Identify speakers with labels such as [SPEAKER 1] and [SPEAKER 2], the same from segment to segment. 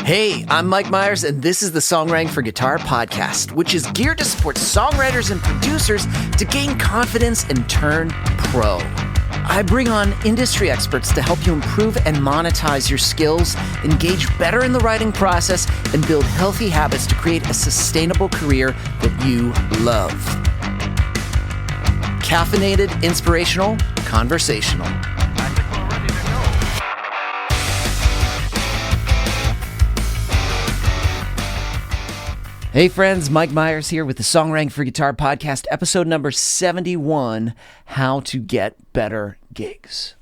[SPEAKER 1] Hey, I'm Mike Myers, and this is the Songwriting for Guitar podcast, which is geared to support songwriters and producers to gain confidence and turn pro. I bring on industry experts to help you improve and monetize your skills, engage better in the writing process, and build healthy habits to create a sustainable career that you love. Caffeinated, inspirational, conversational. Hey friends, Mike Myers here with the Songwriting for Guitar podcast, episode number 71, How to Get Better Gigs.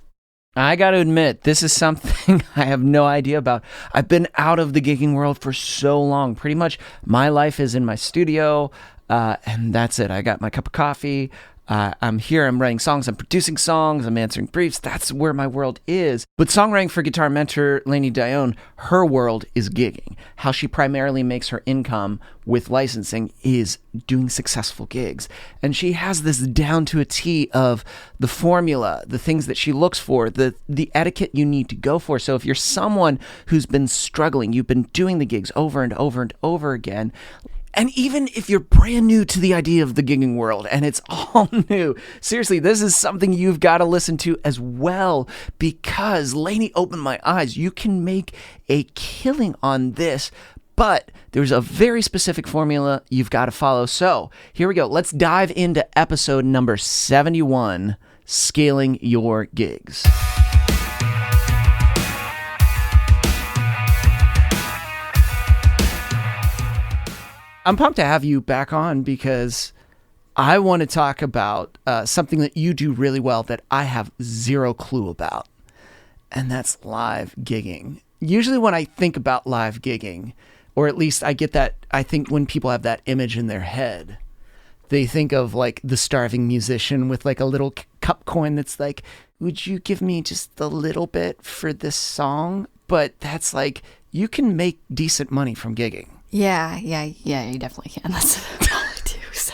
[SPEAKER 1] I got to admit, this is something I have no idea about. I've been out of the gigging world for so long. Pretty much my life is in my studio, and that's it. I got my cup of coffee. I'm here, I'm writing songs, I'm producing songs, I'm answering briefs. That's where my world is. But Songwriting for Guitar mentor Lainey Dionne, her world is gigging. How she primarily makes her income with licensing is doing successful gigs. And she has this down to a T of the formula, the things that she looks for, the etiquette you need to go for. So if you're someone who's been struggling, you've been doing the gigs over and over and over again, and even if you're brand new to the idea of the gigging world and it's all new, seriously, this is something you've got to listen to as well, because Lainey opened my eyes. You can make a killing on this, but there's a very specific formula you've got to follow. So here we go. Let's dive into episode number 71, Scaling Your Gigs. I'm pumped to have you back on because I want to talk about something that you do really well that I have zero clue about, and that's live gigging. Usually when I think about live gigging, or at least I get that, I think when people have that image in their head, they think of like the starving musician with like a little cup coin that's like, would you give me just a little bit for this song? But that's like, you can make decent money from gigging.
[SPEAKER 2] Yeah, you definitely can. That's what I do. So.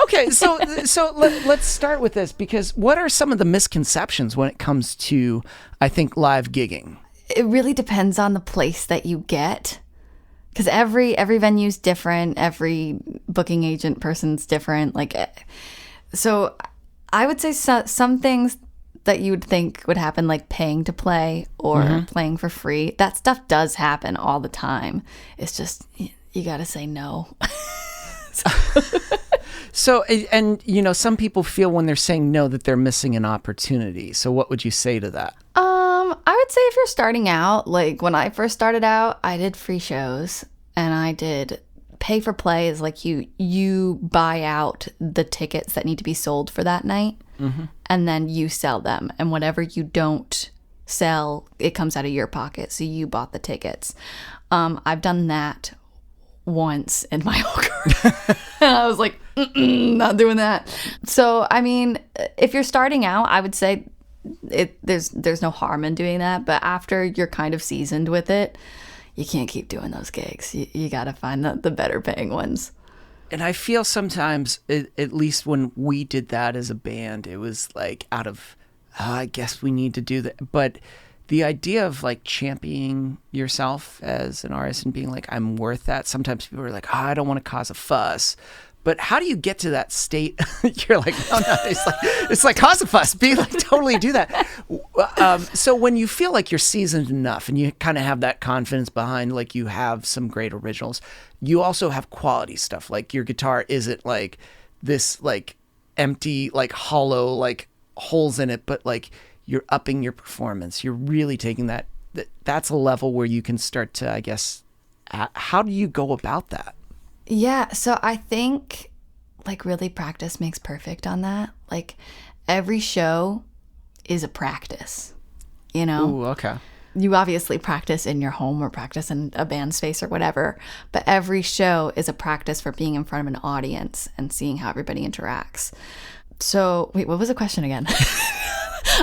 [SPEAKER 1] Okay, so let's start with this, because what are some of the misconceptions when it comes to, I think, live gigging?
[SPEAKER 2] It really depends on the place that you get, because every venue's different, every booking agent person's different. So I would say some things that you would think would happen, like paying to play or playing for free. That stuff does happen all the time. It's just, you got to say no.
[SPEAKER 1] So, and you know, some people feel when they're saying no that they're missing an opportunity. So what would you say to that?
[SPEAKER 2] I would say if you're starting out, like when I first started out, I did free shows, and I did pay for play is like you buy out the tickets that need to be sold for that night. And then you sell them, and whatever you don't sell, it comes out of your pocket. So you bought the tickets. I've done that once in my whole career. I was like, not doing that. So, I mean, if you're starting out, I would say there's no harm in doing that. But after you're kind of seasoned with it, you can't keep doing those gigs. You got to find the better paying ones.
[SPEAKER 1] And I feel sometimes, at least when we did that as a band, it was like out of, I guess we need to do that. But the idea of like championing yourself as an artist and being like, I'm worth that. Sometimes people are like, I don't want to cause a fuss. But how do you get to that state? You're like, no, it's like cause a fuss. Be like, totally do that. So when you feel like you're seasoned enough and you kind of have that confidence behind, like you have some great originals, you also have quality stuff. Like your guitar isn't like this like empty, like hollow, like holes in it, but like you're upping your performance. You're really taking that's a level where you can start to, I guess, how do you go about that?
[SPEAKER 2] Yeah, so I think like really practice makes perfect on that. Like every show is a practice, you know?
[SPEAKER 1] Ooh, okay.
[SPEAKER 2] You obviously practice in your home or practice in a band space or whatever, but every show is a practice for being in front of an audience and seeing how everybody interacts. So, wait, what was the question again?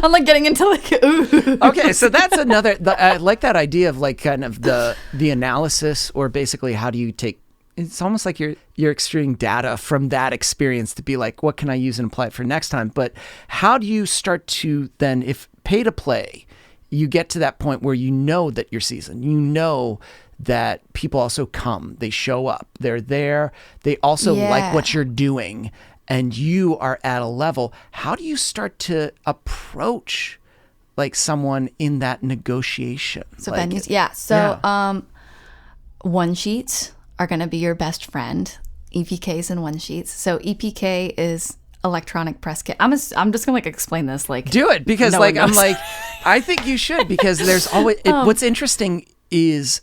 [SPEAKER 2] I'm like getting into like, ooh.
[SPEAKER 1] Okay, so that's another, I like that idea of like kind of the analysis, or basically how do you take, it's almost like you're extruding data from that experience to be like, what can I use and apply it for next time? But how do you start to then, if pay to play you get to that point where you know that you're seasoned. You know that people also come. They show up. They're there. They also like what you're doing. And you are at a level. How do you start to approach like someone in that negotiation?
[SPEAKER 2] So
[SPEAKER 1] like,
[SPEAKER 2] venues, yeah. So one sheets are going to be your best friend. EPKs and one sheets. So EPK is electronic press kit. I'm just gonna like explain this. Like,
[SPEAKER 1] do it because like I'm like, I think you should, because there's always what's interesting is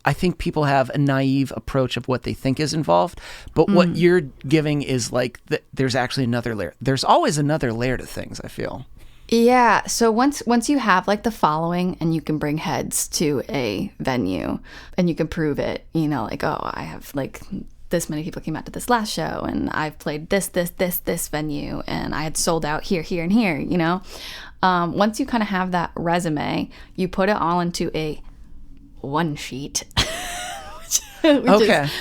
[SPEAKER 1] I think people have a naive approach of what they think is involved, but what you're giving is like there's actually another layer. There's always another layer to things, I feel.
[SPEAKER 2] Yeah. So once you have like the following and you can bring heads to a venue and you can prove it, you know, like, oh, I have like this many people came out to this last show and I've played this venue and I had sold out here, here, and here, you know. Once you kind of have that resume, you put it all into a one sheet, which is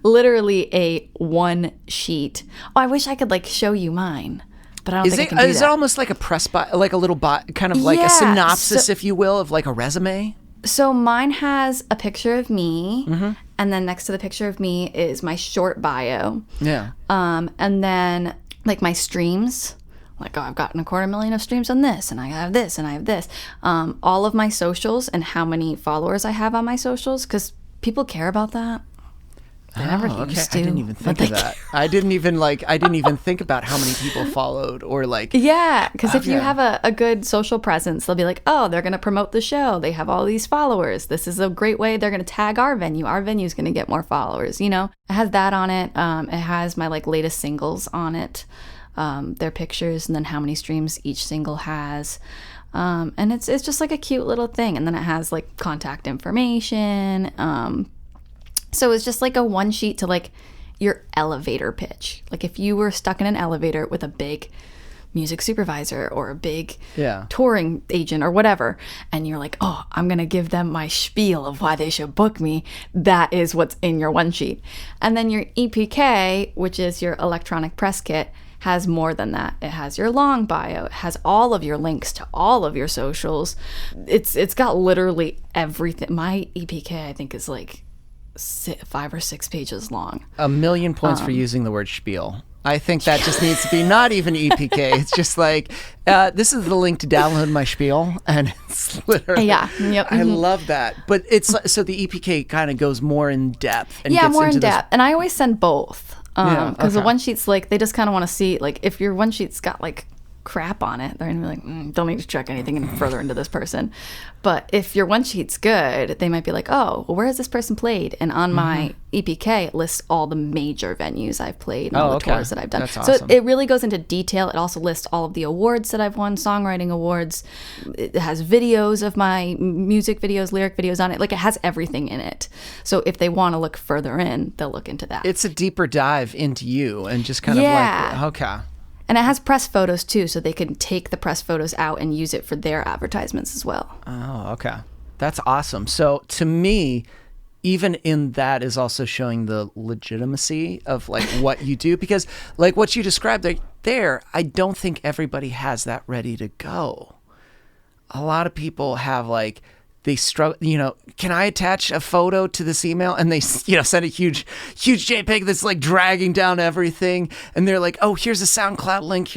[SPEAKER 2] literally a one sheet. Oh, I wish I could like show you mine, but I don't think I can do that. Is
[SPEAKER 1] it almost like a press like a little kind of like a synopsis, if you will, of like a resume?
[SPEAKER 2] So mine has a picture of me, and then next to the picture of me is my short bio.
[SPEAKER 1] Yeah.
[SPEAKER 2] And then like my streams, like, oh, I've gotten 250,000 of streams on this, and I have this, and I have this. All of my socials and how many followers I have on my socials, because people care about that. They never used to.
[SPEAKER 1] I didn't even think of that. I didn't even think about how many people followed or like.
[SPEAKER 2] Yeah, because if you have a good social presence, they'll be like, oh, they're going to promote the show. They have all these followers. This is a great way. They're going to tag our venue. Our venue's going to get more followers. You know, it has that on it. It has my like latest singles on it, their pictures, and then how many streams each single has. And it's just like a cute little thing. And then it has like contact information. So it's just like a one sheet to like your elevator pitch. Like if you were stuck in an elevator with a big music supervisor or a big touring agent or whatever, and you're like, oh, I'm going to give them my spiel of why they should book me. That is what's in your one sheet. And then your EPK, which is your electronic press kit, has more than that. It has your long bio. It has all of your links to all of your socials. It's got literally everything. My EPK, I think, is like 5 or 6 pages long.
[SPEAKER 1] 1,000,000 points for using the word spiel. I think that just needs to be not even EPK. It's just like, this is the link to download my spiel. And it's literally, I love that. But it's so the EPK kind of goes more in depth. And gets
[SPEAKER 2] more
[SPEAKER 1] into
[SPEAKER 2] in depth. And I always send both. Because the one sheet's like, they just kind of want to see, like, if your one sheet's got like crap on it, they're gonna be like, don't need to check anything any further into this person. But if your one sheet's good, they might be like, oh, well, where has this person played? And on my EPK, it lists all the major venues I've played and all the tours that I've done.
[SPEAKER 1] That's awesome.
[SPEAKER 2] So it really goes into detail. It also lists all of the awards that I've won, songwriting awards. It has videos of my music videos, lyric videos on it. Like, it has everything in it. So if they want to look further in, they'll look into that.
[SPEAKER 1] It's a deeper dive into you and just kind of like, okay.
[SPEAKER 2] And it has press photos too, so they can take the press photos out and use it for their advertisements as well.
[SPEAKER 1] Oh, okay. That's awesome. So to me, even in that is also showing the legitimacy of like what you do, because like what you described there, I don't think everybody has that ready to go. A lot of people have like, they struggle, you know, can I attach a photo to this email? And they, you know, send a huge JPEG that's like dragging down everything. And they're like, oh, here's a SoundCloud link.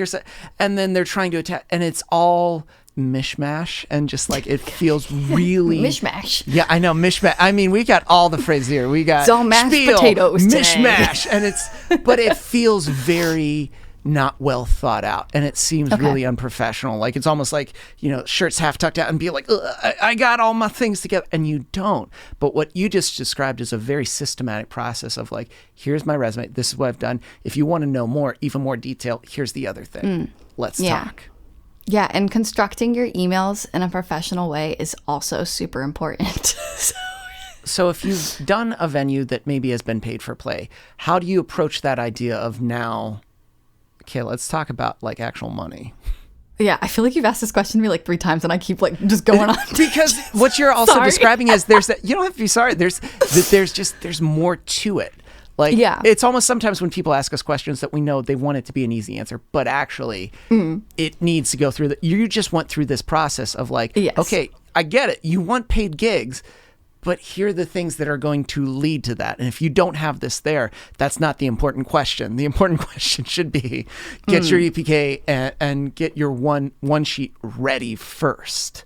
[SPEAKER 1] And then they're trying to attach, and it's all mishmash. And just like, it feels really.
[SPEAKER 2] Mishmash.
[SPEAKER 1] Yeah, I know, mishmash. I mean, we got all the phrases here. We got
[SPEAKER 2] it's all mashed
[SPEAKER 1] spiel,
[SPEAKER 2] potatoes today.
[SPEAKER 1] Mishmash. And but it feels very not well thought out, and it seems really unprofessional. Like, it's almost like, you know, shirts half tucked out and be like, I got all my things together, and you don't. But what you just described is a very systematic process of like, here's my resume, this is what I've done. If you want to know more, even more detail, here's the other thing. Let's talk.
[SPEAKER 2] Yeah, and constructing your emails in a professional way is also super important.
[SPEAKER 1] So if you've done a venue that maybe has been paid for play, how do you approach that idea of now, okay, let's talk about like actual money?
[SPEAKER 2] Yeah, I feel like you've asked this question to me like 3 times, and I keep like just going on.
[SPEAKER 1] Because what you're also describing is there's that, you don't have to be sorry. There's more to it. Like,
[SPEAKER 2] Yeah.
[SPEAKER 1] it's almost sometimes when people ask us questions that we know they want it to be an easy answer, but actually it needs to go through you just went through this process of like,
[SPEAKER 2] Yes.
[SPEAKER 1] okay, I get it. You want paid gigs, but here are the things that are going to lead to that. And if you don't have this there, that's not the important question. The important question should be get your EPK and get your one sheet ready first.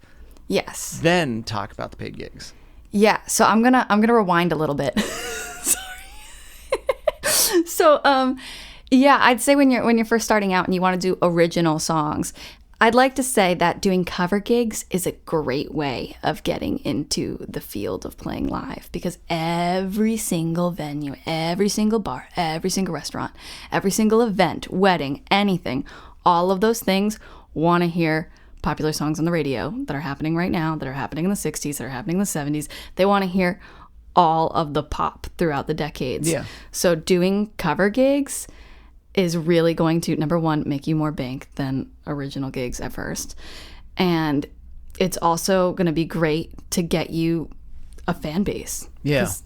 [SPEAKER 2] Yes.
[SPEAKER 1] Then talk about the paid gigs.
[SPEAKER 2] Yeah. So I'm gonna rewind a little bit. So, yeah, I'd say when you're first starting out and you want to do original songs, I'd like to say that doing cover gigs is a great way of getting into the field of playing live, because every single venue, every single bar, every single restaurant, every single event, wedding, anything, all of those things want to hear popular songs on the radio that are happening right now, that are happening in the 60s, that are happening in the 70s. They want to hear all of the pop throughout the decades.
[SPEAKER 1] Yeah.
[SPEAKER 2] So doing cover gigs is really going to, number one, make you more bank than original gigs at first. And it's also going to be great to get you a fan base.
[SPEAKER 1] Yeah.
[SPEAKER 2] 'Cause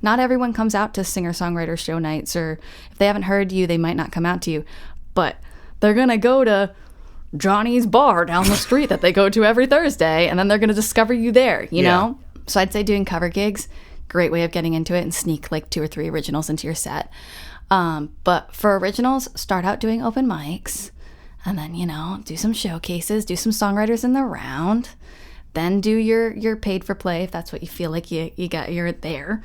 [SPEAKER 2] not everyone comes out to singer-songwriter show nights, or if they haven't heard you, they might not come out to you. But they're going to go to Johnny's bar down the street that they go to every Thursday, and then they're going to discover you there, you know? So I'd say doing cover gigs, great way of getting into it, and sneak like 2 or 3 originals into your set. But for originals, start out doing open mics, and then, do some showcases, do some songwriters in the round, then do your paid for play if that's what you feel like you're there.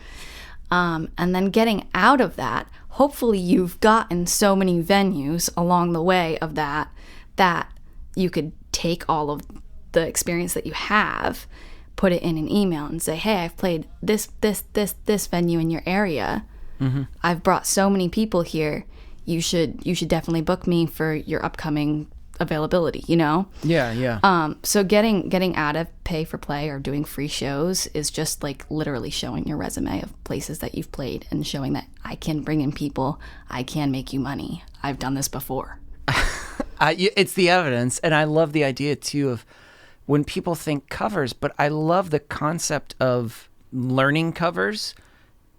[SPEAKER 2] And then getting out of that, hopefully you've gotten so many venues along the way of that you could take all of the experience that you have, put it in an email and say, hey, I've played this venue in your area. Mm-hmm. I've brought so many people here. You should definitely book me for your upcoming availability, Yeah. So getting out of pay for play or doing free shows is just like literally showing your resume of places that you've played and showing that I can bring in people. I can make you money. I've done this before.
[SPEAKER 1] It's the evidence, and I love the idea too of when people think covers, but I love the concept of learning covers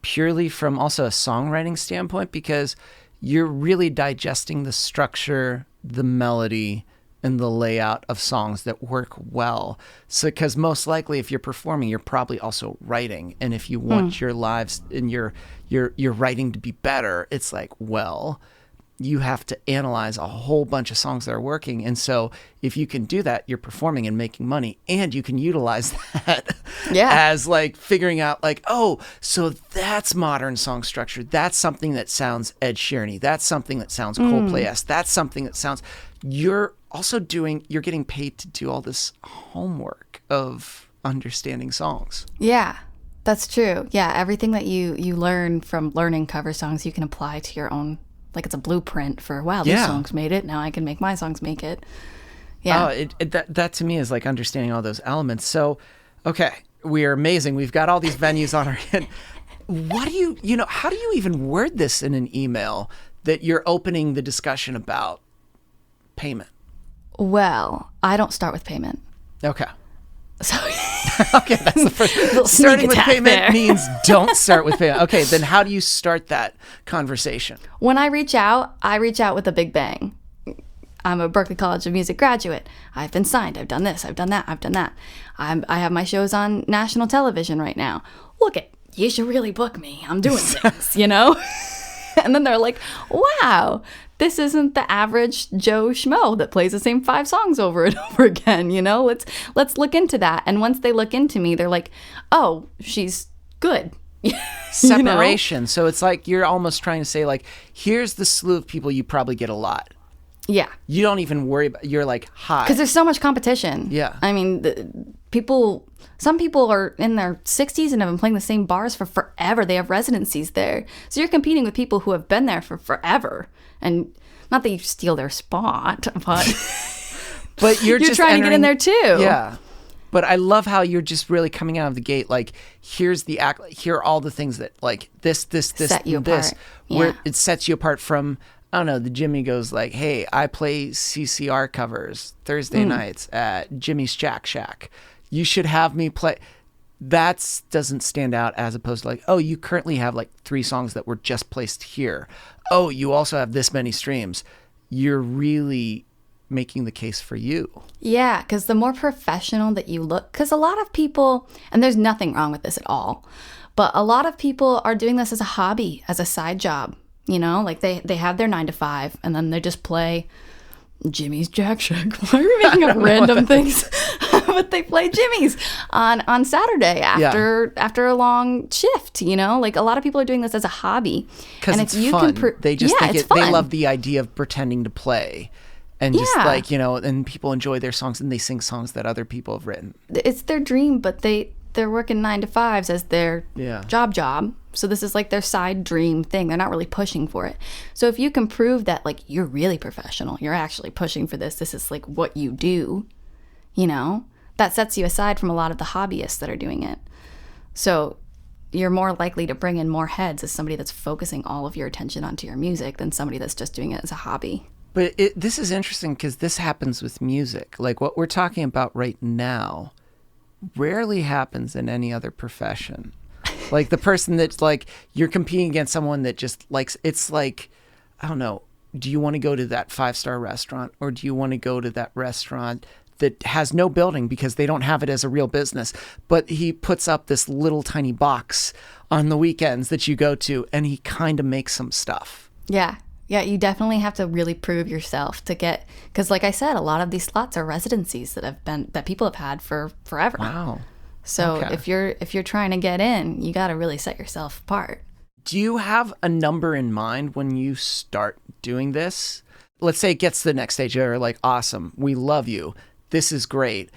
[SPEAKER 1] purely from also a songwriting standpoint, because you're really digesting the structure, the melody, and the layout of songs that work well. So, because most likely if you're performing, you're probably also writing, and if you want your lives and your writing to be better, it's like, well, you have to analyze a whole bunch of songs that are working. And so if you can do that, you're performing and making money, and you can utilize that as like figuring out like, oh, so that's modern song structure. That's something that sounds Ed Sheeran-y. That's something that sounds Coldplay-esque. That's something that sounds, you're getting paid to do all this homework of understanding songs.
[SPEAKER 2] Yeah, that's true. Yeah. Everything that you learn from learning cover songs, you can apply to your own. Like it's a blueprint for, wow, these songs made it. Now I can make my songs make it. Yeah.
[SPEAKER 1] Oh, that to me is like understanding all those elements. So, okay, we are amazing. We've got all these venues on our hand. What do how do you even word this in an email that you're opening the discussion about payment?
[SPEAKER 2] Well, I don't start with payment.
[SPEAKER 1] Okay.
[SPEAKER 2] So
[SPEAKER 1] okay, that's the first. Starting with payment means don't start with payment. Okay, then how do you start that conversation?
[SPEAKER 2] When I reach out with a big bang. I'm a Berklee College of Music graduate. I've been signed. I've done this. I've done that. I've done that. I have my shows on national television right now. Look you should really book me. I'm doing things, And then they're like, wow, this isn't the average Joe Schmo that plays the same 5 songs over and over again, Let's look into that. And once they look into me, they're like, oh, she's good.
[SPEAKER 1] Separation. So it's like you're almost trying to say, like, here's the slew of people you probably get a lot.
[SPEAKER 2] Yeah.
[SPEAKER 1] You don't even worry about, you're like, hi.
[SPEAKER 2] Because there's so much competition.
[SPEAKER 1] Yeah.
[SPEAKER 2] I mean, some people are in their 60s and have been playing the same bars for forever. They have residencies there. So you're competing with people who have been there for forever. And not that you steal their spot, but
[SPEAKER 1] you're just
[SPEAKER 2] trying to get in there too.
[SPEAKER 1] Yeah. But I love how you're just really coming out of the gate. Like, here are all the things that like this,
[SPEAKER 2] set you
[SPEAKER 1] and this,
[SPEAKER 2] apart.
[SPEAKER 1] where it sets you apart from, I don't know, the Jimmy goes like, hey, I play CCR covers Thursday nights at Jimmy's Jack Shack. You should have me play. that doesn't stand out as opposed to like, oh, you currently have like 3 songs that were just placed here. Oh, you also have this many streams. You're really making the case for you.
[SPEAKER 2] Yeah, because the more professional that you look, because a lot of people, and there's nothing wrong with this at all, but a lot of people are doing this as a hobby, as a side job. You know, like they have their 9 to 5 and then they just play Jimmy's Jack Shack. Why are we making up random things? But they play Jimmy's on Saturday after a long shift, you know? Like a lot of people are doing this as a hobby.
[SPEAKER 1] Because it's fun. They just think they love the idea of pretending to play. And just like, you know, and people enjoy their songs and they sing songs that other people have written.
[SPEAKER 2] It's their dream, but they're working 9 to 5s as their job. So this is like their side dream thing. They're not really pushing for it. So if you can prove that like you're really professional, you're actually pushing for this, this is like what you do, you know, that sets you aside from a lot of the hobbyists that are doing it. So you're more likely to bring in more heads as somebody that's focusing all of your attention onto your music than somebody that's just doing it as a hobby.
[SPEAKER 1] But this is interesting because this happens with music. Like what we're talking about right now rarely happens in any other profession. Like the person that's like, you're competing against someone that just likes, it's like, I don't know, do you want to go to that 5-star restaurant or do you want to go to that restaurant that has no building because they don't have it as a real business, but he puts up this little tiny box on the weekends that you go to and he kind of makes some stuff.
[SPEAKER 2] Yeah. Yeah, you definitely have to really prove yourself to get, because like I said, a lot of these slots are residencies that people have had for forever.
[SPEAKER 1] Wow.
[SPEAKER 2] So if you're trying to get in, you got to really set yourself apart.
[SPEAKER 1] Do you have a number in mind when you start doing this? Let's say it gets to the next stage. You're like, awesome, we love you. This is great.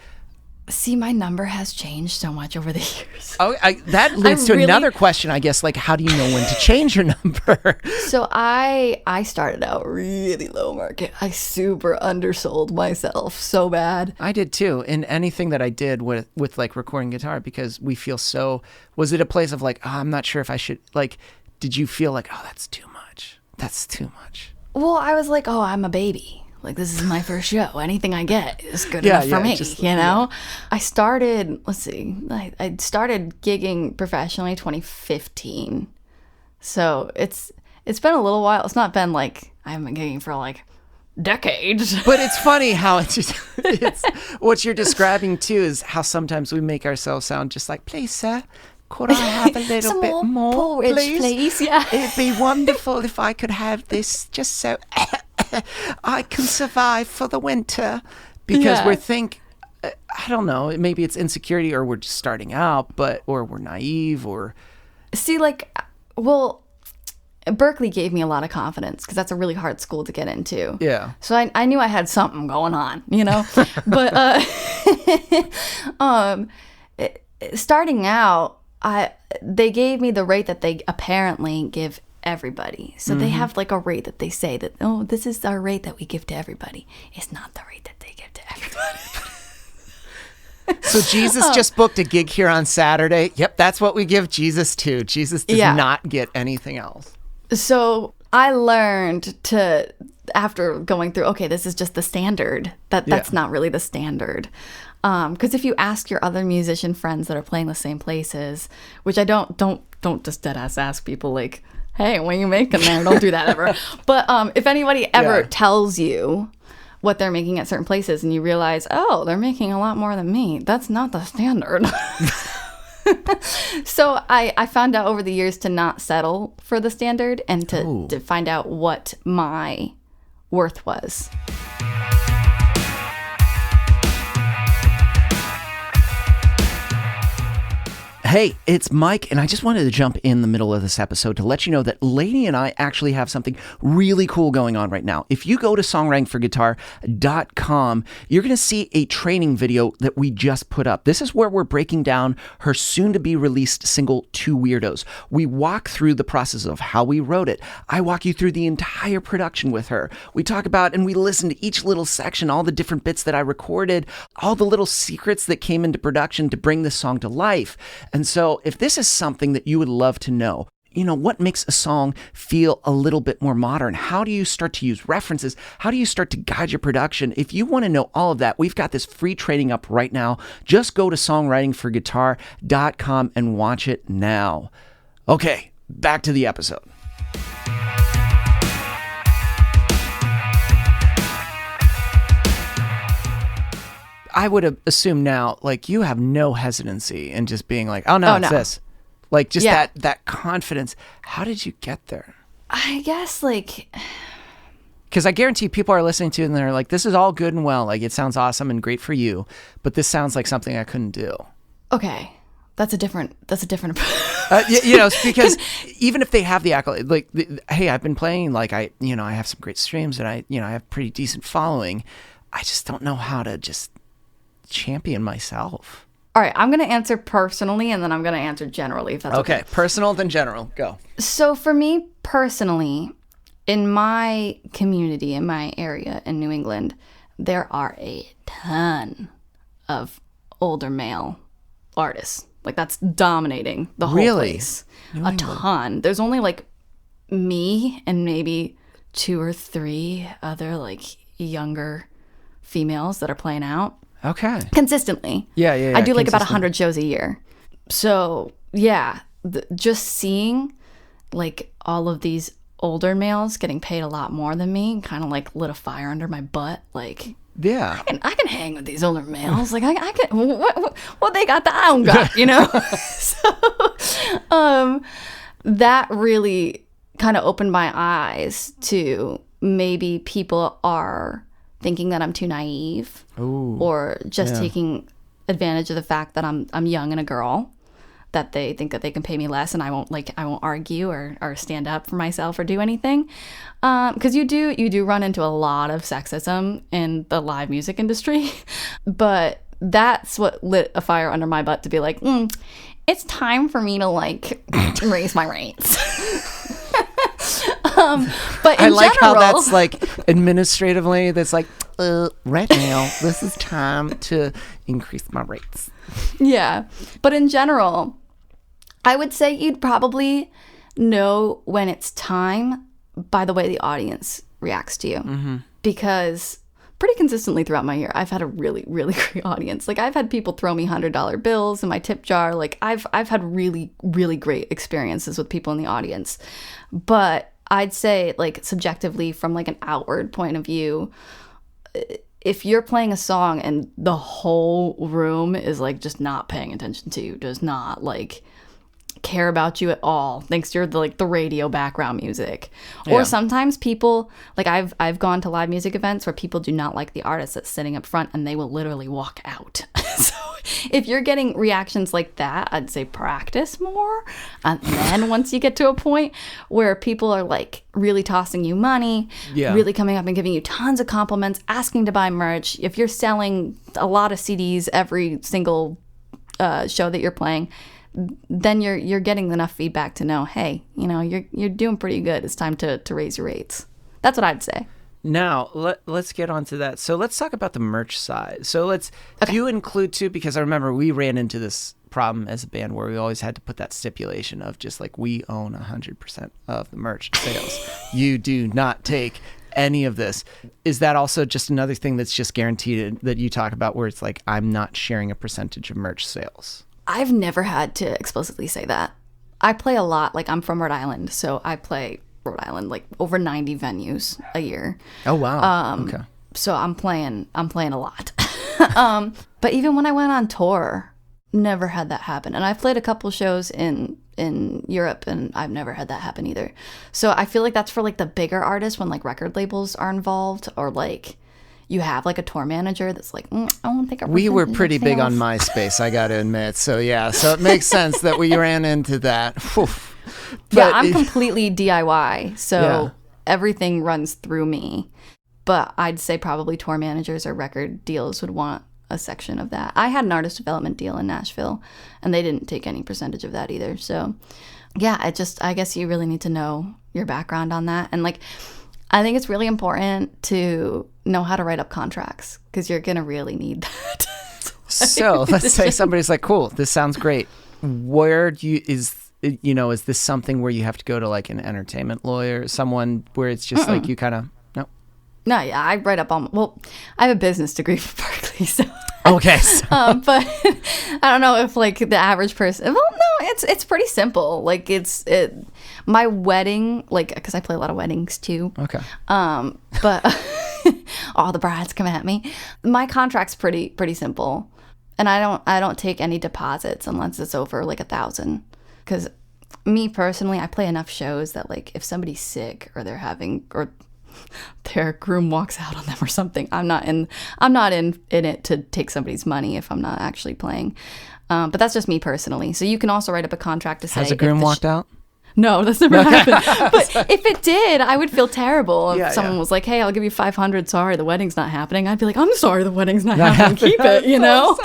[SPEAKER 2] See, my number has changed so much over the years.
[SPEAKER 1] Oh, that leads to another question, I guess. Like, how do you know when to change your number?
[SPEAKER 2] So I started out really low market. I super undersold myself so bad.
[SPEAKER 1] I did too. In anything that I did with like recording guitar, because we feel so. Was it a place of like, oh, I'm not sure if I should. Like, did you feel like, oh, that's too much? That's too much.
[SPEAKER 2] Well, I was like, oh, I'm a baby. Like, this is my first show. Anything I get is good enough for me, you know? Yeah. I started, I started gigging professionally 2015. So it's been a little while. It's not been like, I haven't been gigging for like decades.
[SPEAKER 1] But it's funny how it's what you're describing too is how sometimes we make ourselves sound just like, please, sir, could I have a little bit more, please?
[SPEAKER 2] Yeah.
[SPEAKER 1] It'd be wonderful if I could have this just so I can survive for the winter, because I don't know, maybe it's insecurity or we're just starting out, or we're naive or. See,
[SPEAKER 2] like, well, Berkeley gave me a lot of confidence because that's a really hard school to get into.
[SPEAKER 1] Yeah.
[SPEAKER 2] So I knew I had something going on, you know, but starting out, they gave me the rate that they apparently give everybody. So they have like a rate that they say that, oh, this is our rate that we give to everybody. It's not the rate that they give to everybody.
[SPEAKER 1] So Jesus just booked a gig here on Saturday. Yep, that's what we give Jesus to. Jesus does not get anything else.
[SPEAKER 2] So I learned to, after going through, okay, this is just the standard. That's not really the standard. Because if you ask your other musician friends that are playing the same places, which I don't just dead ass ask people like, hey, what are you making there? Don't do that ever. But if anybody ever tells you what they're making at certain places and you realize, oh, they're making a lot more than me, that's not the standard. So I found out over the years to not settle for the standard and to find out what my worth was.
[SPEAKER 1] Hey, it's Mike, and I just wanted to jump in the middle of this episode to let you know that Lainey and I actually have something really cool going on right now. If you go to songwritingforguitar.com, you're going to see a training video that we just put up. This is where we're breaking down her soon-to-be-released single, Two Weirdos. We walk through the process of how we wrote it. I walk you through the entire production with her. We talk about and we listen to each little section, all the different bits that I recorded, all the little secrets that came into production to bring this song to life. And so if this is something that you would love to know, what makes a song feel a little bit more modern? How do you start to use references? How do you start to guide your production? If you want to know all of that, we've got this free training up right now. Just go to songwritingforguitar.com and watch it now. Okay, back to the episode. I would assume now, like, you have no hesitancy in just being like, oh no, it's this. Like, just that confidence. How did you get there?
[SPEAKER 2] I guess, like...
[SPEAKER 1] Because I guarantee people are listening to it and they're like, this is all good and well. Like, it sounds awesome and great for you, but this sounds like something I couldn't do.
[SPEAKER 2] Okay. That's a different
[SPEAKER 1] because even if they have the accolade, like, hey, I've been playing, like, I have some great streams and I have pretty decent following. I just don't know how to just champion myself.
[SPEAKER 2] All right, I'm going to answer personally and then I'm going to answer generally, if that's okay.
[SPEAKER 1] Okay, personal then general. Go.
[SPEAKER 2] So for me personally, in my community, in my area in New England, there are a ton of older male artists. Like, that's dominating the whole place. A ton. There's only like me and maybe 2 or 3 other like younger females that are playing out.
[SPEAKER 1] Okay.
[SPEAKER 2] Consistently.
[SPEAKER 1] Yeah.
[SPEAKER 2] I do like about 100 shows a year. So yeah, just seeing like all of these older males getting paid a lot more than me kind of like lit a fire under my butt. Like,
[SPEAKER 1] yeah,
[SPEAKER 2] I can hang with these older males. Like, I can. What they got that I don't got, So, that really kind of opened my eyes to maybe people are thinking that I'm too naive.
[SPEAKER 1] Ooh,
[SPEAKER 2] or just taking advantage of the fact that I'm young and a girl, that they think that they can pay me less and I won't argue or stand up for myself or do anything. Because you do run into a lot of sexism in the live music industry. But that's what lit a fire under my butt to be like, it's time for me to like raise my rates. But I like
[SPEAKER 1] how that's like administratively, that's like, right now, this is time to increase my rates.
[SPEAKER 2] Yeah. But in general, I would say you'd probably know when it's time by the way the audience reacts to you. Mm-hmm. Because pretty consistently throughout my year, I've had a really, really great audience. Like, I've had people throw me $100 bills in my tip jar. Like, I've had really, really great experiences with people in the audience. But I'd say, like, subjectively, from like an outward point of view, if you're playing a song and the whole room is like just not paying attention to you, does not like care about you at all, thinks you're the radio background music, or sometimes people, like, I've gone to live music events where people do not like the artist that's sitting up front and they will literally walk out. So if you're getting reactions like that, I'd say practice more. And then once you get to a point where people are like really tossing you money, really coming up and giving you tons of compliments, asking to buy merch, if you're selling a lot of CDs every single show that you're playing, then you're getting enough feedback to know, hey, you're doing pretty good. It's time to raise your rates. That's what I'd say.
[SPEAKER 1] Now, let's get on to that. So let's talk about the merch side. So do you include too, because I remember we ran into this problem as a band where we always had to put that stipulation of just like, we own 100% of the merch sales. You do not take any of this. Is that also just another thing that's just guaranteed that you talk about where it's like, I'm not sharing a percentage of merch sales?
[SPEAKER 2] I've never had to explicitly say that. I play a lot. Like, I'm from Rhode Island, so I play Rhode Island, like over 90 venues a year.
[SPEAKER 1] Oh, wow. Okay.
[SPEAKER 2] So I'm playing a lot. But even when I went on tour, never had that happen. And I've played a couple shows in Europe, and I've never had that happen either. So I feel like that's for like the bigger artists when like record labels are involved, or like you have like a tour manager that's like, I won't take a
[SPEAKER 1] We were pretty big on MySpace, I got to admit. So yeah, so it makes sense that we ran into that.
[SPEAKER 2] Yeah, I'm completely DIY, so everything runs through me. But I'd say probably tour managers or record deals would want a section of that. I had an artist development deal in Nashville, and they didn't take any percentage of that either. So yeah, I guess you really need to know your background on that. And like, I think it's really important to know how to write up contracts, because you're going to really need that.
[SPEAKER 1] So let's say somebody's like, cool, this sounds great. Where is is this something where you have to go to like an entertainment lawyer, someone where it's just like you kind of, no?
[SPEAKER 2] No, yeah, I write up on, well, I have a business degree from Berkeley, so.
[SPEAKER 1] Okay.
[SPEAKER 2] But I don't know if like the average person, well, no, it's pretty simple. Like my wedding, like, cause I play a lot of weddings too.
[SPEAKER 1] Okay.
[SPEAKER 2] But all the brides come at me. My contract's pretty simple. And I don't take any deposits unless it's over like 1,000. Cause me personally, I play enough shows that like if somebody's sick or or their groom walks out on them or something, I'm not in it to take somebody's money if I'm not actually playing. But that's just me personally. So you can also write up a contract to say,
[SPEAKER 1] has a groom walked out?
[SPEAKER 2] No, that's never happened. But if it did, I would feel terrible if someone was like, "Hey, I'll give you 500. Sorry, the wedding's not happening." I'd be like, "I'm sorry, the wedding's not happening. Keep it," you know.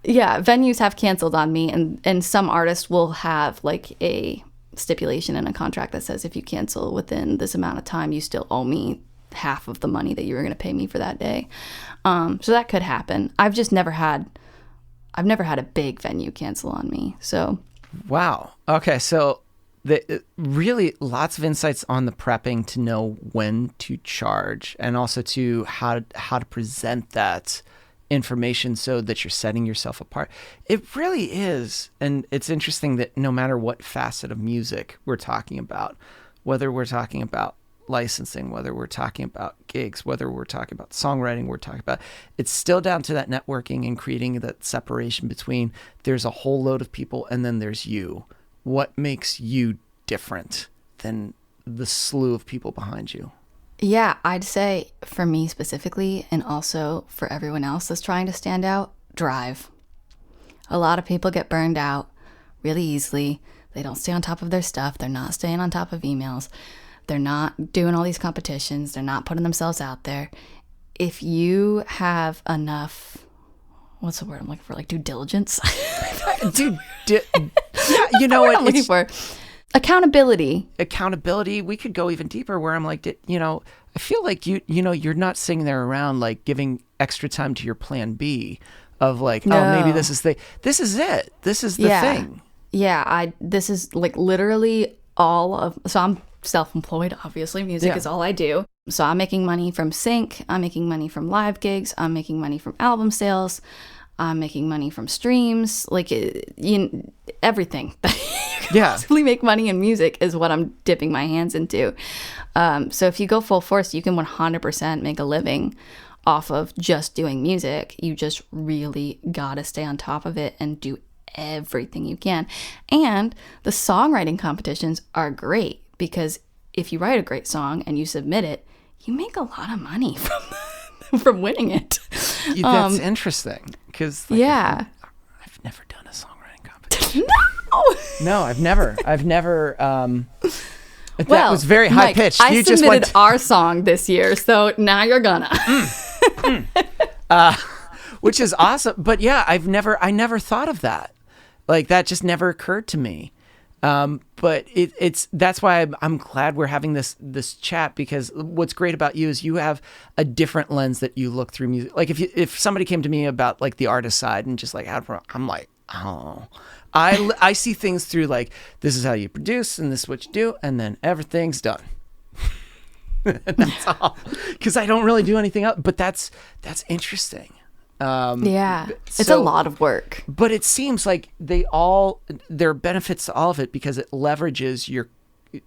[SPEAKER 2] Yeah, venues have canceled on me, and some artists will have like a stipulation in a contract that says if you cancel within this amount of time, you still owe me half of the money that you were going to pay me for that day. So that could happen. I've never had a big venue cancel on me. So.
[SPEAKER 1] Wow. Okay. So really lots of insights on the prepping to know when to charge and also to how to present that information so that you're setting yourself apart. It really is. And it's interesting that no matter what facet of music we're talking about, whether we're talking about licensing, whether we're talking about gigs, whether we're talking about songwriting, it's still down to that networking and creating that separation between there's a whole load of people and then there's you. What makes you different than the slew of people behind you?
[SPEAKER 2] Yeah, I'd say for me specifically, and also for everyone else that's trying to stand out, drive. A lot of people get burned out really easily. They don't stay on top of their stuff. They're not staying on top of emails. They're not doing all these competitions. They're not putting themselves out there. If you have enough, what's the word I'm looking for? Like due diligence?
[SPEAKER 1] You know what?
[SPEAKER 2] I'm looking for accountability.
[SPEAKER 1] Accountability. We could go even deeper where I'm like, I feel like you're not sitting there around like giving extra time to your plan B of like,
[SPEAKER 2] no.
[SPEAKER 1] Oh, maybe this is it. This is the thing.
[SPEAKER 2] Yeah. This is like literally so I'm self-employed, obviously. Music is all I do. So I'm making money from sync. I'm making money from live gigs. I'm making money from album sales. I'm making money from streams. Like everything that you can possibly make money in music is what I'm dipping my hands into. So if you go full force, you can 100% make a living off of just doing music. You just really gotta stay on top of it and do everything you can. And the songwriting competitions are great because if you write a great song and you submit it, you make a lot of money from winning it.
[SPEAKER 1] That's interesting because
[SPEAKER 2] I've
[SPEAKER 1] never done a songwriting competition.
[SPEAKER 2] No,
[SPEAKER 1] I've never. That
[SPEAKER 2] well,
[SPEAKER 1] was very high pitched.
[SPEAKER 2] I submitted our song this year, so now you're gonna.
[SPEAKER 1] Which is awesome, but yeah, I never thought of that. Like that just never occurred to me. But that's why I'm glad we're having this chat, because what's great about you is you have a different lens that you look through music. Like if somebody came to me about like the artist side and just like I'm like, oh, I see things through like, this is how you produce and this is what you do, and then everything's done. That's all, because I don't really do anything else. But that's interesting.
[SPEAKER 2] It's a lot of work,
[SPEAKER 1] but it seems like there are benefits to all of it because it leverages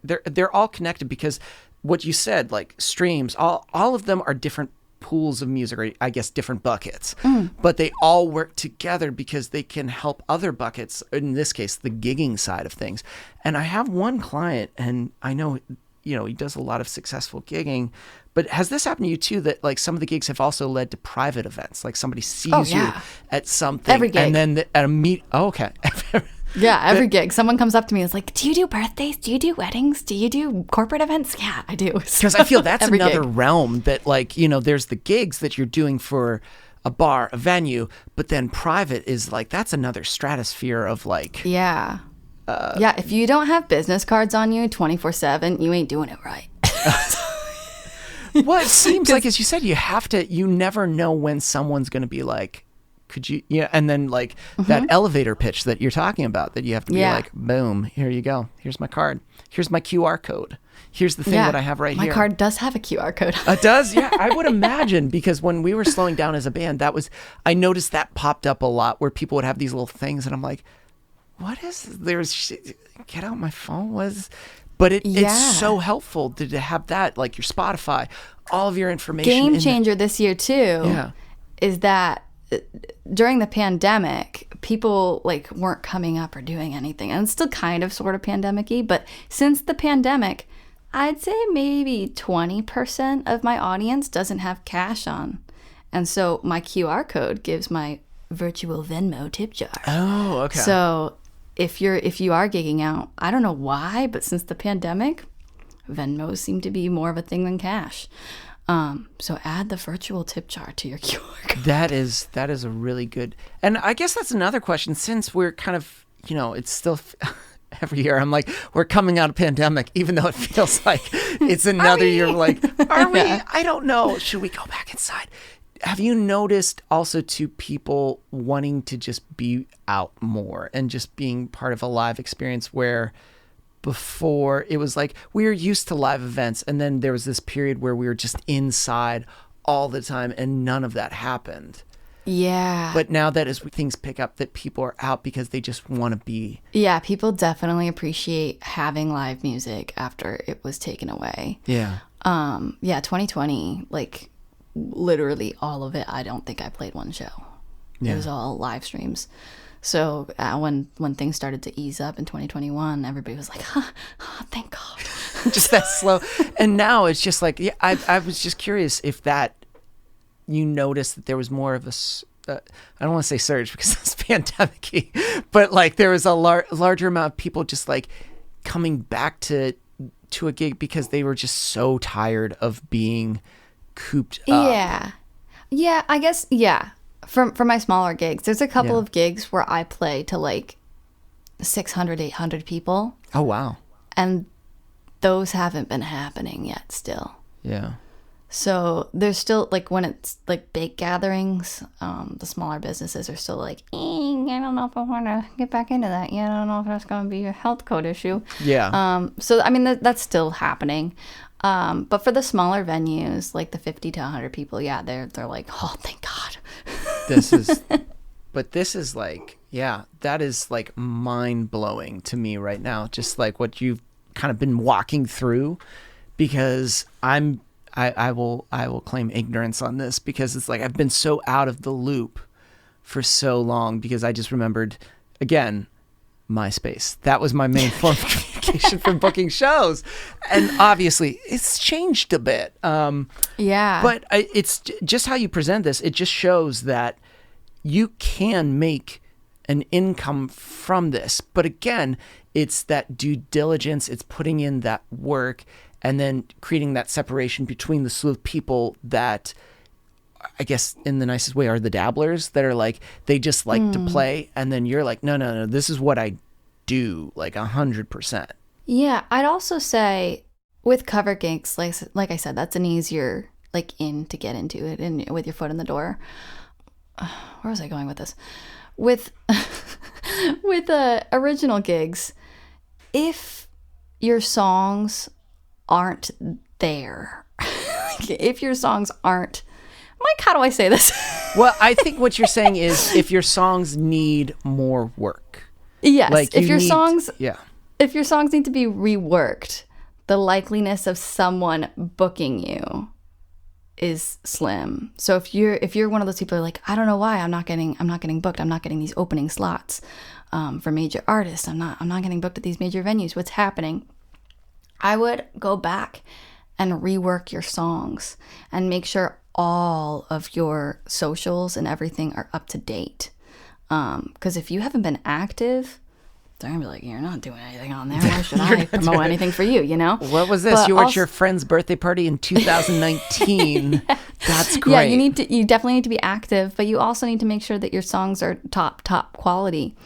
[SPEAKER 1] they're all connected, because what you said, like streams, all of them are different pools of music, or I guess different buckets, but they all work together because they can help other buckets, in this case the gigging side of things. And I have one client, and I know he does a lot of successful gigging. But has this happened to you too, that like some of the gigs have also led to private events? Like somebody sees you at something,
[SPEAKER 2] every gig,
[SPEAKER 1] and then at a meet. Oh, okay.
[SPEAKER 2] Yeah, every gig. Someone comes up to me and is like, do you do birthdays? Do you do weddings? Do you do corporate events? Yeah, I do.
[SPEAKER 1] Because I feel that's another realm that like, there's the gigs that you're doing for a bar, a venue, but then private is like, that's another stratosphere of like.
[SPEAKER 2] Yeah. If you don't have business cards on you 24/7, you ain't doing it right.
[SPEAKER 1] Well, it seems like, as you said, you never know when someone's going to be like, could you, yeah. And then like that elevator pitch that you're talking about, that you have to be like, boom, here you go. Here's my card. Here's my QR code. Here's the thing that I have right here.
[SPEAKER 2] My card does have a QR code.
[SPEAKER 1] It does? Yeah, I would imagine, because when we were slowing down as a band, I noticed that popped up a lot where people would have these little things and I'm like, what is this? Get out my phone. But it's so helpful to have that, like your Spotify, all of your information.
[SPEAKER 2] Game changer this year too is that during the pandemic, people like weren't coming up or doing anything. And it's still kind of sort of pandemic-y, but since the pandemic, I'd say maybe 20% of my audience doesn't have cash on. And so my QR code gives my virtual Venmo tip jar. Oh, okay. So if you are gigging out, I don't know why, but since the pandemic, Venmos seem to be more of a thing than cash. So add the virtual tip jar to your QR code. That
[SPEAKER 1] is a really good, and I guess that's another question, since we're kind of, it's still every year I'm like, we're coming out of pandemic, even though it feels like it's another year. Like, are we? I don't know. Should we go back inside? Have you noticed also to people wanting to just be out more and just being part of a live experience, where before it was like we were used to live events, and then there was this period where we were just inside all the time and none of that happened.
[SPEAKER 2] Yeah.
[SPEAKER 1] But now that as things pick up, that people are out because they just want to be.
[SPEAKER 2] Yeah, people definitely appreciate having live music after it was taken away.
[SPEAKER 1] Yeah.
[SPEAKER 2] 2020, like literally all of it, I don't think I played one show. It was all live streams. So when things started to ease up in 2021, everybody was like, thank God.
[SPEAKER 1] Just that slow. And now it's just like, I was just curious if that, you noticed that there was more of a, I don't want to say surge because that's pandemic-y, but like there was a larger amount of people just like coming back to a gig because they were just so tired of being cooped up.
[SPEAKER 2] Yeah, I guess, For my smaller gigs, there's a couple of gigs where I play to like 600, 800 people.
[SPEAKER 1] Oh, wow.
[SPEAKER 2] And those haven't been happening yet still.
[SPEAKER 1] Yeah.
[SPEAKER 2] So there's still, like, when it's like big gatherings, the smaller businesses are still like, I don't know if I want to get back into that yet. I don't know if that's going to be a health code issue.
[SPEAKER 1] Yeah.
[SPEAKER 2] So, I mean, that's still happening. But for the smaller venues, like the 50 to 100 people, they're like, oh, thank God.
[SPEAKER 1] This is like, that is like mind blowing to me right now. Just like what you've kind of been walking through, because I will claim ignorance on this, because it's like I've been so out of the loop for so long, because I just remembered, again, MySpace. That was my main form of communication for booking shows. And obviously it's changed a bit. But it's just how you present this. It just shows that you can make an income from this. But again, it's that due diligence. It's putting in that work and then creating that separation between the slew of people that, I guess in the nicest way, are the dabblers that are like, they just like to play. And then you're like, no, this is what I do, like 100%.
[SPEAKER 2] Yeah, I'd also say with cover gigs, like I said, that's an easier like in to get into it and with your foot in the door. Where was I going with this? With original gigs, if your songs aren't there, if your songs aren't, Mike, how do I say this?
[SPEAKER 1] Well, I think what you're saying is if your songs need more work.
[SPEAKER 2] Yes,
[SPEAKER 1] like
[SPEAKER 2] if your songs need to be reworked, the likeliness of someone booking you is slim. So if you're one of those people who are like, I don't know why I'm not getting booked. I'm not getting these opening slots for major artists. I'm not getting booked at these major venues. What's happening? I would go back and rework your songs and make sure all of your socials and everything are up to date. Because if you haven't been active, they're gonna be like, you're not doing anything on there. Why should I promote anything for you? You know?
[SPEAKER 1] What was this? You were at your friend's birthday party in 2019. That's great.
[SPEAKER 2] Yeah, you definitely need to be active, but you also need to make sure that your songs are top quality.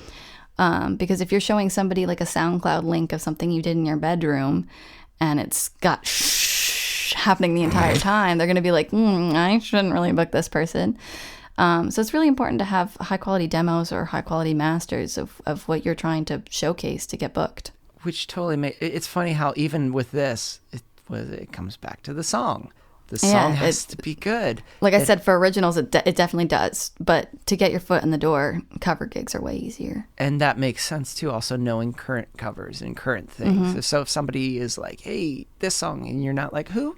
[SPEAKER 2] Because if you're showing somebody like a SoundCloud link of something you did in your bedroom, and it's got happening the entire time, they're gonna be like, I shouldn't really book this person. So it's really important to have high quality demos or high quality masters of what you're trying to showcase to get booked.
[SPEAKER 1] Which totally it's funny how even with this, it comes back to the song. The song has to be good.
[SPEAKER 2] Like I said, for originals, it definitely does. But to get your foot in the door, cover gigs are way easier.
[SPEAKER 1] And that makes sense, too, also knowing current covers and current things. So if somebody is like, hey, this song, and you're not like, who?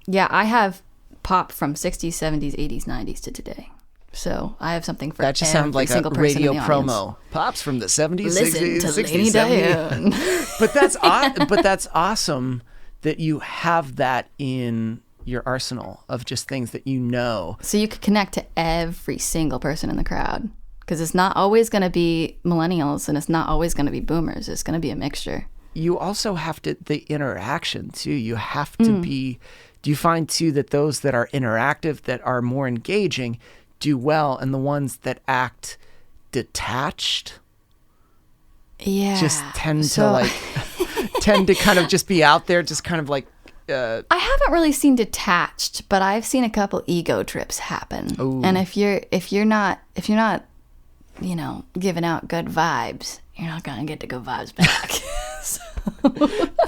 [SPEAKER 2] Yeah, I have pop from 60s, 70s, 80s, 90s to today. So I have something for
[SPEAKER 1] that just sounds like a radio promo. Pops from the 70s,
[SPEAKER 2] Listen
[SPEAKER 1] 60s,
[SPEAKER 2] to
[SPEAKER 1] 60s,
[SPEAKER 2] Lainey
[SPEAKER 1] 70s.
[SPEAKER 2] Dionne.
[SPEAKER 1] But that's awesome that you have that in your arsenal of just things that you know.
[SPEAKER 2] So you could connect to every single person in the crowd, because it's not always going to be millennials and it's not always going to be boomers. It's going to be a mixture.
[SPEAKER 1] You also have to, the interaction too, you have to be, do you find too that those that are interactive, that are more engaging, do well, and the ones that act detached just tend to kind of just be out there, just kind of like
[SPEAKER 2] I haven't really seen detached, but I've seen a couple ego trips happen.
[SPEAKER 1] Ooh.
[SPEAKER 2] And if you're not giving out good vibes, you're not gonna get the good vibes back.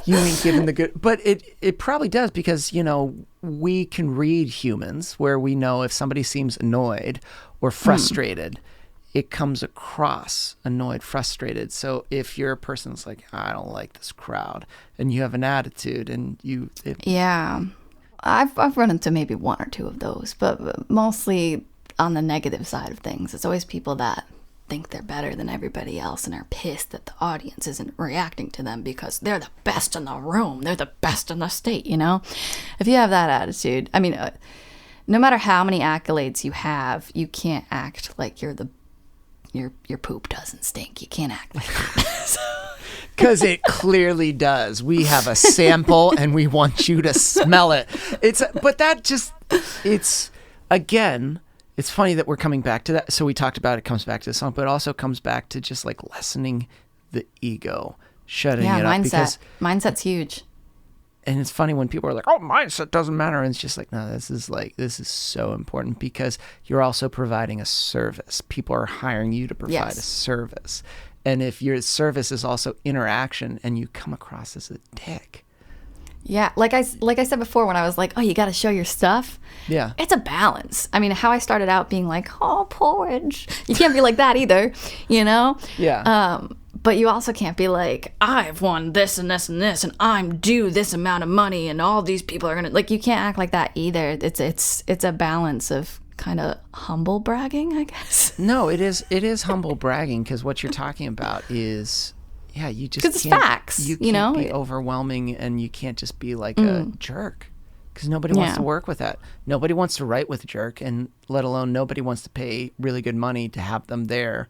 [SPEAKER 1] You ain't giving the good, but it probably does, because we can read humans where we know if somebody seems annoyed or frustrated, it comes across annoyed, frustrated. So if you're a person that's like, I don't like this crowd, and you have an attitude, and
[SPEAKER 2] yeah, I've run into maybe one or two of those, but mostly on the negative side of things. It's always people that think they're better than everybody else and are pissed that the audience isn't reacting to them because they're the best in the room, they're the best in the state. If you have that attitude, I mean, no matter how many accolades you have, you can't act like your poop doesn't stink. You can't act like that.
[SPEAKER 1] Because it clearly does. We have a sample and we want you to smell it. Again, it's funny that we're coming back to that. So we talked about it comes back to the song, but it also comes back to just like lessening the ego, shutting it up. Because
[SPEAKER 2] mindset's huge.
[SPEAKER 1] And it's funny when people are like, oh, mindset doesn't matter. And it's just like, no, this is so important, because you're also providing a service. People are hiring you to provide a service. And if your service is also interaction and you come across as a dick.
[SPEAKER 2] Yeah, like I said before, when I was like, oh, you got to show your stuff.
[SPEAKER 1] Yeah.
[SPEAKER 2] It's a balance. I mean, how I started out being like, oh, porridge. You can't be like that either,
[SPEAKER 1] Yeah.
[SPEAKER 2] But you also can't be like, I've won this and this and this, and I'm due this amount of money, and all these people are gonna, like, you can't act like that either. It's a balance of kind of humble bragging, I guess.
[SPEAKER 1] No, it is humble bragging, because what you're talking about is, yeah, you just
[SPEAKER 2] because it's facts.
[SPEAKER 1] You can't be overwhelming, and you can't just be like a jerk, because nobody wants to work with that. Nobody wants to write with a jerk, and let alone nobody wants to pay really good money to have them there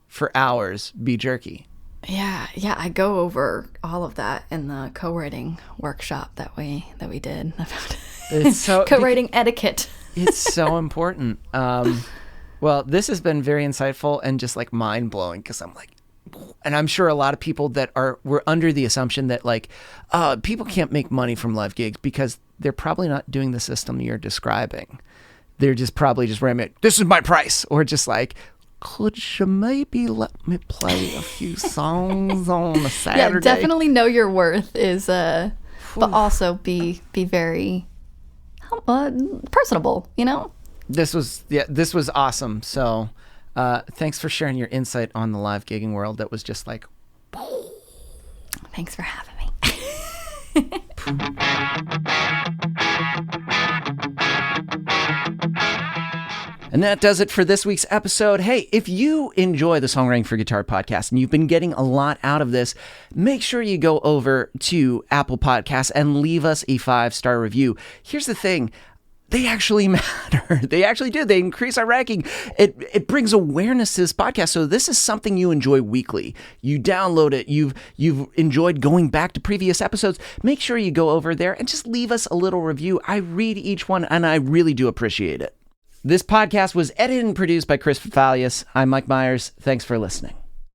[SPEAKER 1] for hours be jerky.
[SPEAKER 2] Yeah, I go over all of that in the co-writing workshop that we did.
[SPEAKER 1] It's so
[SPEAKER 2] co-writing etiquette.
[SPEAKER 1] It's so important. Well, this has been very insightful and just like mind blowing, because I'm like, and I'm sure a lot of people that were under the assumption that like, people can't make money from live gigs because they're probably not doing the system you're describing. They're just probably just ramming, this is my price, or just like, could you maybe let me play a few songs on a Saturday?
[SPEAKER 2] Yeah, definitely know your worth is, but also be very personable,
[SPEAKER 1] This was awesome. So thanks for sharing your insight on the live gigging world. That was just like,
[SPEAKER 2] thanks for having me.
[SPEAKER 1] And that does it for this week's episode. Hey, if you enjoy the Songwriting for Guitar podcast and you've been getting a lot out of this, make sure you go over to Apple Podcasts and leave us a 5-star review. Here's the thing. They actually matter. They actually do. They increase our ranking. It brings awareness to this podcast. So this is something you enjoy weekly. You download it. You've enjoyed going back to previous episodes. Make sure you go over there and just leave us a little review. I read each one and I really do appreciate it. This podcast was edited and produced by Chris Fafalius. I'm Mike Myers. Thanks for listening.